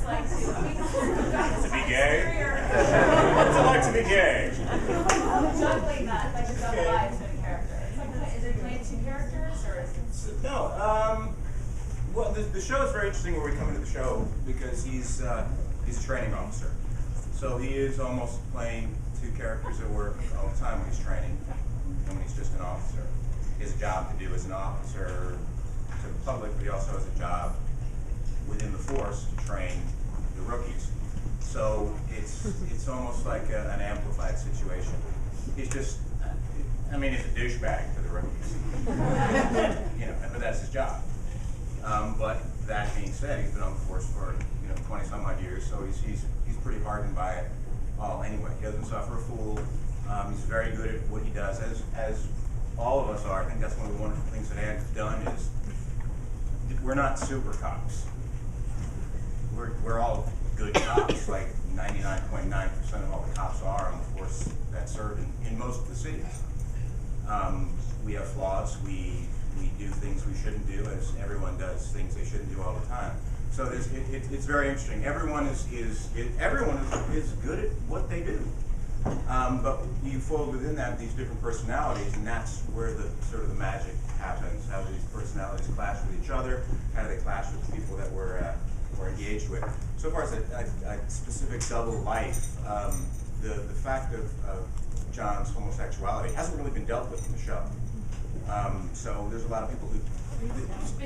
like to, I mean, to be gay? What's it like to be gay? juggling that, like the double lives in a character. Is it playing two characters, or is it? No. Well, the show is very interesting where we come into the show because he's a training officer. So he is almost playing two characters at work all the time when he's training and when he's just an officer. He has a job to do as an officer to the public, but he also has a job within the force to train the rookies. So it's almost like an amplified situation. He's just, I mean, he's a douchebag to the rookies. You know, but that's his job. But that being said, he's been on the force for 20 some odd years, so he's pretty hardened by it all anyway. He doesn't suffer a fool. He's very good at what he does, as all of us are. I think that's one of the wonderful things that Anne's done is we're not super cops. We're all good cops, like 99.9% of all the cops are on the force that serve in most of the cities. We have flaws. We do things we shouldn't do, as everyone does things they shouldn't do all the time. So it's very interesting. Everyone is good at what they do, but you fold within that these different personalities, and that's where the sort of the magic happens. How these personalities clash with each other, how do they clash with the people that we're engaged with. So far as a specific double life, the fact of John's homosexuality hasn't really been dealt with in the show. So there's a lot of people who,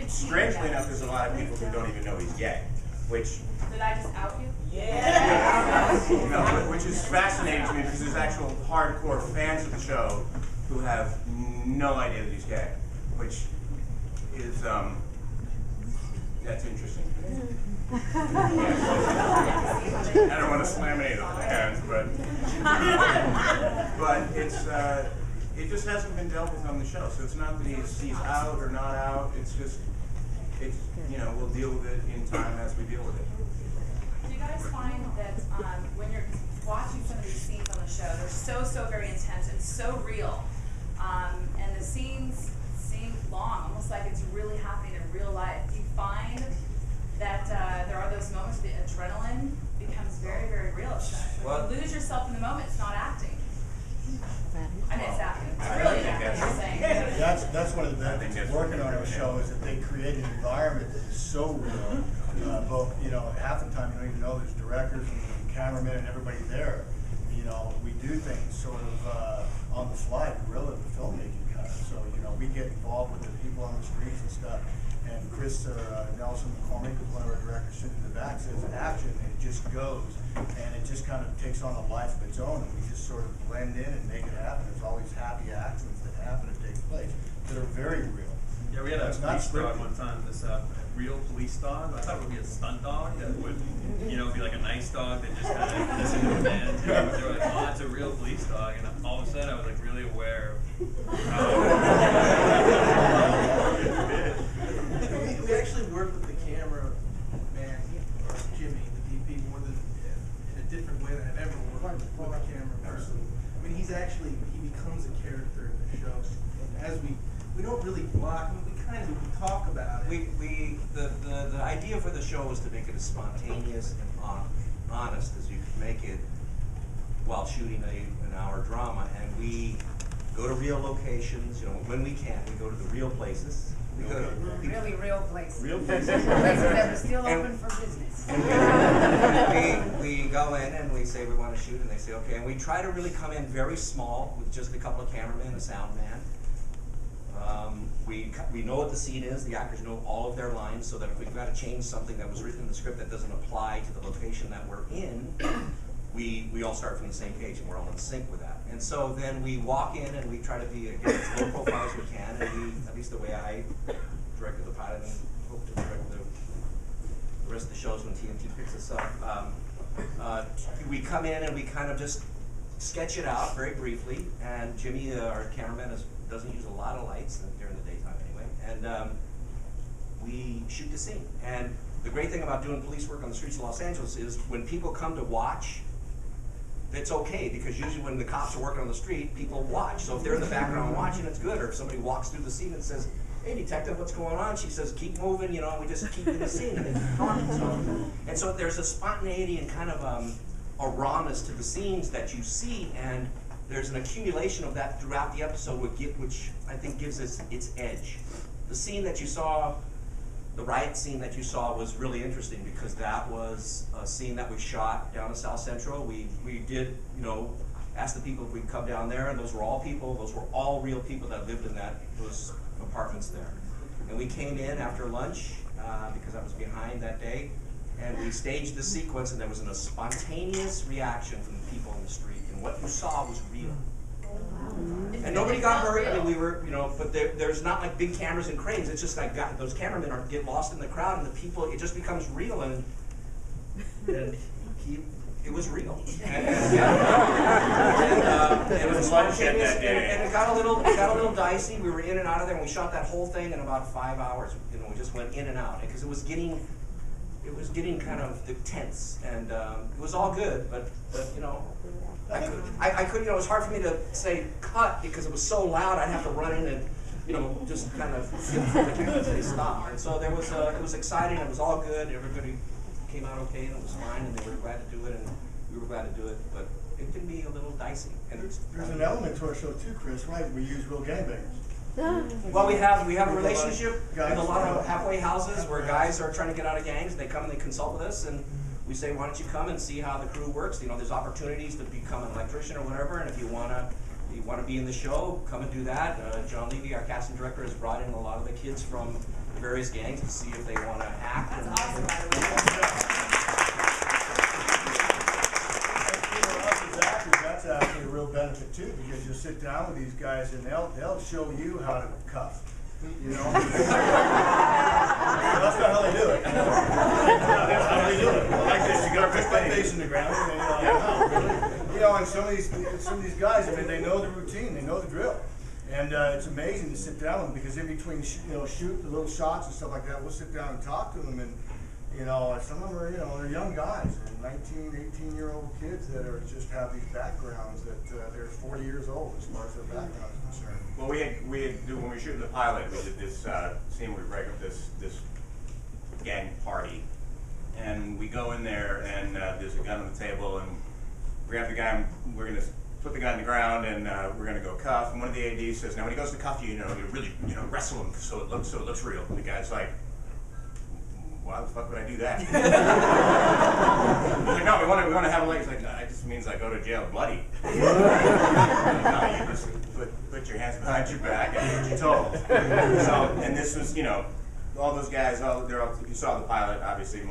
strangely enough, there's a lot of people who don't even know he's gay, which... Did I just out you? Yeah! No, which is fascinating to me because there's actual hardcore fans of the show who have no idea that he's gay, which is, that's interesting. I don't want to slam any of the fans, but it's, it just hasn't been dealt with on the show. So it's not that he's out or not out. It's just, we'll deal with it in time as we deal with it. Do you guys find that when you're watching some of these scenes on the show, they're so very intense and so real, and the scenes seem long, almost like it's really happening in real life? Do you find that there are those moments where the adrenaline becomes very real? When you lose yourself in the moment, it's not acting. I mean, it's acting. It's really acting, you're saying. That's one of the benefits of working on our show is that they create an environment that is so real. Both, half the time you don't even know there's directors and cameramen and everybody there. We do things sort of on the fly, guerrilla, the filmmaking kind of. So, we get involved with the people on the streets and stuff. And Chris Nelson McCormick, who's one of our directors sitting in the back, says action, and it just goes. And it just kind of takes on a life of its own, and we just sort of blend in and make it happen. There's all these happy accidents that happen and take place that are very real. Yeah, we had a police dog one time, this real police dog. I thought it would be a stunt dog that would, be like a nice dog that just kind of listen to commands. They were like, oh, it's a real police dog. And all of a sudden I was like really aware of how we actually work with the camera man, or Jimmy, the DP, more than in a different way than I've ever worked with a camera person. I mean, he becomes a character in the show. As we don't really block him, we talk about it. The idea for the show was to make it as spontaneous and honest as you could make it while shooting an hour drama, and we go to real locations. When we can, we go to the real places. Really real places. Real places. Places that are still open for business. And we go in and we say we want to shoot, and they say okay. And we try to really come in very small with just a couple of cameramen, a sound man. We know what the scene is. The actors know all of their lines, so that if we've got to change something that was written in the script that doesn't apply to the location that we're in, we all start from the same page and we're all in sync with that. And so then we walk in and we try to be, again, as low profile as we can, and we, at least the way I directed the pilot and hope to direct the rest of the shows when TNT picks us up, we come in and we kind of just sketch it out very briefly, and Jimmy, our cameraman, doesn't use a lot of lights during the daytime anyway, and we shoot the scene. And the great thing about doing police work on the streets of Los Angeles is when people come to watch, it's okay, because usually when the cops are working on the street, people watch. So if they're in the background watching, it's good. Or if somebody walks through the scene and says, hey detective, what's going on? She says, keep moving, you know, we just keep in the scene and they keep talking. And so there's a spontaneity and kind of a rawness to the scenes that you see, and there's an accumulation of that throughout the episode, which I think gives us its edge. The scene that you saw, the riot scene that you saw, was really interesting because that was a scene that we shot down in South Central. We did, you know, ask the people if we'd come down there, and those were all real people that lived in those apartments there. And we came in after lunch because I was behind that day, and we staged the sequence, and there was a spontaneous reaction from the people in the street, and what you saw was real. And nobody got hurt. I mean, we were, you know, but there's not like big cameras and cranes. It's just like those cameramen get lost in the crowd, and the people, it just becomes real, and it was real. And it was spontaneous, and it got a little dicey. We were in and out of there, and we shot that whole thing in about 5 hours. You know, we just went in and out because it was getting kind of tense, and it was all good, but you know, I could, you know, it was hard for me to say cut because it was so loud. I'd have to run in and, you know, just kind of say stop. And so it was exciting. It was all good. Everybody came out okay, and it was fine, and they were glad to do it, and we were glad to do it. But it can be a little dicey. And there's an element to our show too, Chris. Right? We use real gangbangers. Well, we have a relationship with a lot of halfway houses where guys are trying to get out of gangs. They come and they consult with us, and we say, why don't you come and see how the crew works? You know, there's opportunities to become an electrician or whatever, and if you want to be in the show, come and do that. John Levy, our casting director, has brought in a lot of the kids from the various gangs to see if they want to act. That's awesome, by the way. That's actually a real benefit too, because you'll sit down with these guys and they'll show you how to cuff. You know, that's not how they do it. That's how they do it. Like this, you got to put my face in the ground, and you know, and some of these guys, I mean, they know the routine, they know the drill, and it's amazing to sit down with them because in between, shoot the little shots and stuff like that, we'll sit down and talk to them, and you know, some of them are, you know, they're young guys, and 19, 18-year-old kids that are just have these backgrounds that they're 40 years old as far as their background is concerned. Well, we had when we were shooting the pilot, we did this scene where we break up this gang party, and we go in there, and there's a gun on the table, and we grab the guy, and we're gonna put the guy on the ground, and we're gonna go cuff. And one of the ADs says, "Now, when he goes to cuff you, you really, wrestle him so it looks real." And the guy's like, why the fuck would I do that? He's like, no, we want to have a leg. He's like, no, it just means I go to jail bloody. No, you just put your hands behind your back and put your toes. So, and this was, all those guys, you saw the pilot, obviously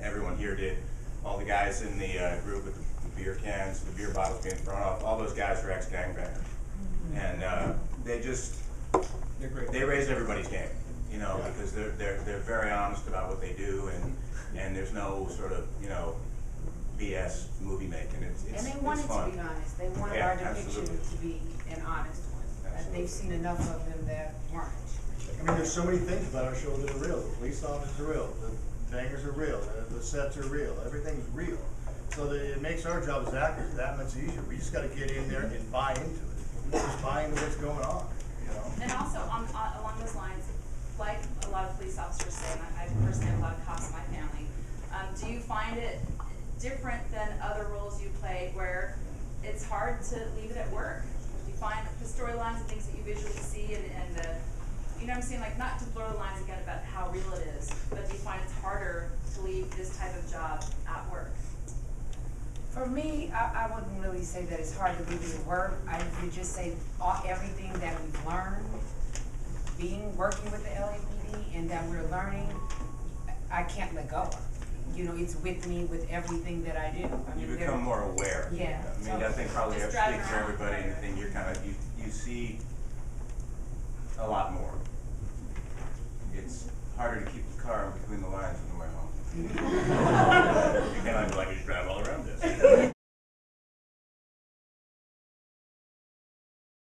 everyone here did. All the guys in the group with the beer cans, the beer bottles being thrown off, all those guys are ex-gangbangers. And they raise everybody's game. Because they're very honest about what they do, and there's no sort of BS movie making. And they want it to be honest. They want our depiction to be an honest one. They've seen enough of them that weren't. I mean, there's so many things about our show that are real. The police officers are real. The bangers are real. The sets are real. Everything's real. So it makes our job as actors that much easier. We just got to get in there and buy into it. Just buy into what's going on. And also along those lines, like a lot of police officers say, and I personally have a lot of cops in my family, do you find it different than other roles you played where it's hard to leave it at work? Do you find the storylines and things that you visually see and you know what I'm saying, like not to blur the lines again about how real it is, but do you find it's harder to leave this type of job at work? For me, I wouldn't really say that it's hard to leave it at work. I would just say everything that we've learned working with the LAPD and that we're learning, I can't let go of. It's with me with everything that I do. You become more aware. Yeah. I mean, I think probably I speak for everybody, and you're you see a lot more. It's harder to keep the car in between the lines on the way home.